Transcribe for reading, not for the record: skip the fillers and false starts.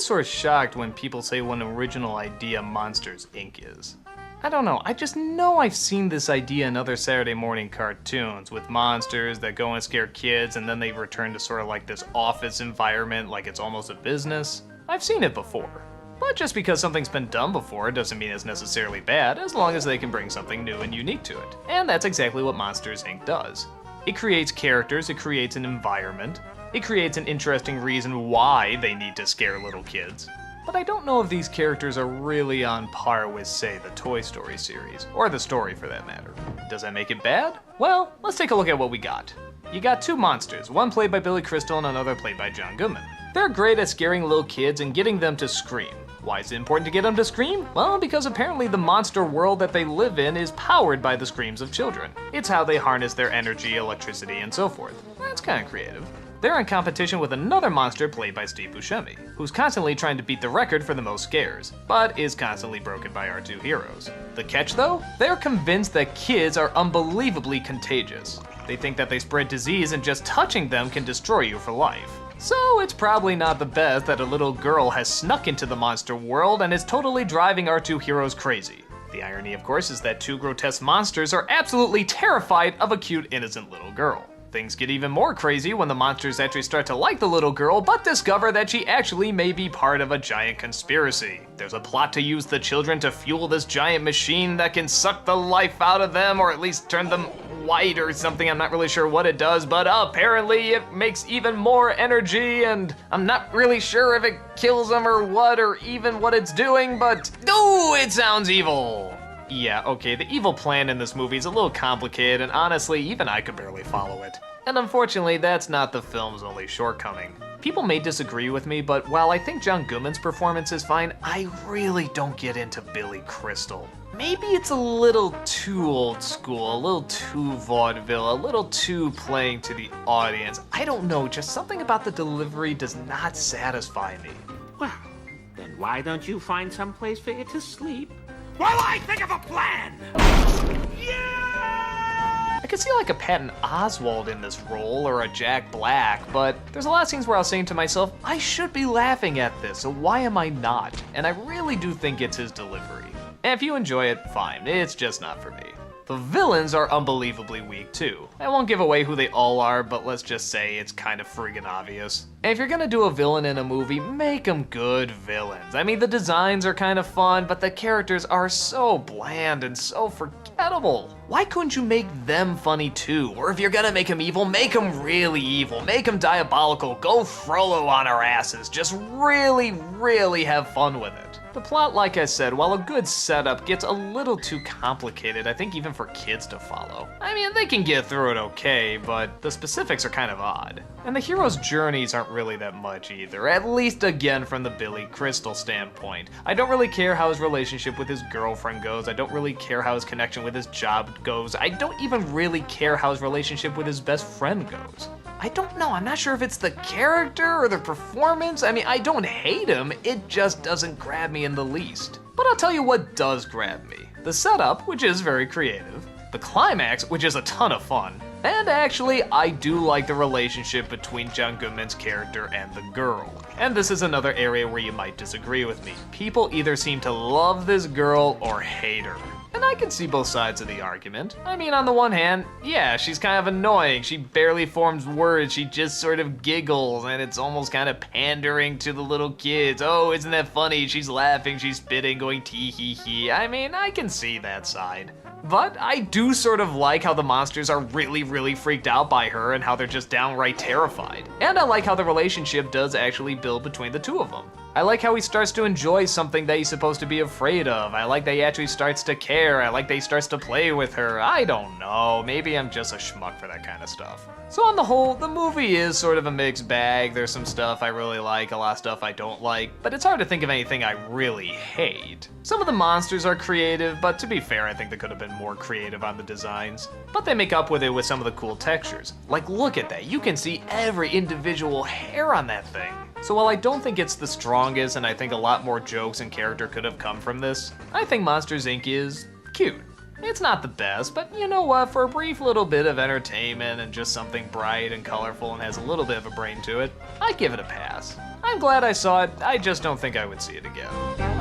sort of shocked when people say what an original idea Monsters, Inc. is. I don't know, I just know I've seen this idea in other Saturday morning cartoons with monsters that go and scare kids and then they return to sort of like this office environment like it's almost a business. I've seen it before. But just because something's been done before doesn't mean it's necessarily bad, as long as they can bring something new and unique to it. And that's exactly what Monsters, Inc. does. It creates characters, it creates an environment, it creates an interesting reason why they need to scare little kids. But I don't know if these characters are really on par with, say, the Toy Story series, or the story for that matter. Does that make it bad? Well, let's take a look at what we got. You got two monsters, one played by Billy Crystal and another played by John Goodman. They're great at scaring little kids and getting them to scream. Why is it important to get them to scream? Well, because apparently the monster world that they live in is powered by the screams of children. It's how they harness their energy, electricity, and so forth. That's kind of creative. They're in competition with another monster played by Steve Buscemi, who's constantly trying to beat the record for the most scares, but is constantly broken by our two heroes. The catch though? They're convinced that kids are unbelievably contagious. They think that they spread disease and just touching them can destroy you for life. So it's probably not the best that a little girl has snuck into the monster world and is totally driving our two heroes crazy. The irony, of course, is that two grotesque monsters are absolutely terrified of a cute, innocent little girl. Things get even more crazy when the monsters actually start to like the little girl, but discover that she actually may be part of a giant conspiracy. There's a plot to use the children to fuel this giant machine that can suck the life out of them, or at least turn them white or something. I'm not really sure what it does, but apparently it makes even more energy, and I'm not really sure if it kills them or what, or even what it's doing, but ooh, it sounds evil. Yeah, okay, the evil plan in this movie is a little complicated, and honestly, even I could barely follow it. And unfortunately, that's not the film's only shortcoming. People may disagree with me, but while I think John Goodman's performance is fine, I really don't get into Billy Crystal. Maybe it's a little too old school, a little too vaudeville, a little too playing to the audience. I don't know, just something about the delivery does not satisfy me. Well, then why don't you find some place for it to sleep? While I think of a plan! Yeah! I could see like a Patton Oswalt in this role, or a Jack Black, but there's a lot of scenes where I was saying to myself, I should be laughing at this, so why am I not? And I really do think it's his delivery. And if you enjoy it, fine, it's just not for me. The villains are unbelievably weak too. I won't give away who they all are, but let's just say it's kind of friggin' obvious. And if you're gonna do a villain in a movie, make them good villains. I mean, the designs are kind of fun, but the characters are so bland and so forgettable. Why couldn't you make them funny too? Or if you're gonna make them evil, make them really evil. Make them diabolical. Go Frollo on our asses. Just really, really have fun with it. The plot, like I said, while a good setup, gets a little too complicated, I think even for kids to follow. I mean, they can get through it okay, but the specifics are kind of odd. And the hero's journeys aren't really that much either, at least again from the Billy Crystal standpoint. I don't really care how his relationship with his girlfriend goes, I don't really care how his connection with his job goes, I don't even really care how his relationship with his best friend goes. I don't know, I'm not sure if it's the character or the performance. I mean, I don't hate him, it just doesn't grab me in the least. But I'll tell you what does grab me. The setup, which is very creative, the climax, which is a ton of fun, and actually, I do like the relationship between John Goodman's character and the girl. And this is another area where you might disagree with me. People either seem to love this girl or hate her. And I can see both sides of the argument. I mean, on the one hand, yeah, she's kind of annoying. She barely forms words, she just sort of giggles, and it's almost kind of pandering to the little kids. Oh, isn't that funny? She's laughing, she's spitting, going tee hee hee. I mean, I can see that side. But I do sort of like how the monsters are really, really freaked out by her and how they're just downright terrified. And I like how the relationship does actually build between the two of them. I like how he starts to enjoy something that he's supposed to be afraid of. I like that he actually starts to care. I like that he starts to play with her. I don't know, maybe I'm just a schmuck for that kind of stuff. So on the whole, the movie is sort of a mixed bag. There's some stuff I really like, a lot of stuff I don't like, but it's hard to think of anything I really hate. Some of the monsters are creative, but to be fair, I think they could have been more creative on the designs. But they make up with it with some of the cool textures. Like, look at that, you can see every individual hair on that thing. So while I don't think it's the strongest, and I think a lot more jokes and character could have come from this, I think Monsters, Inc. is cute. It's not the best, but you know what? For a brief little bit of entertainment and just something bright and colorful and has a little bit of a brain to it, I'd give it a pass. I'm glad I saw it, I just don't think I would see it again.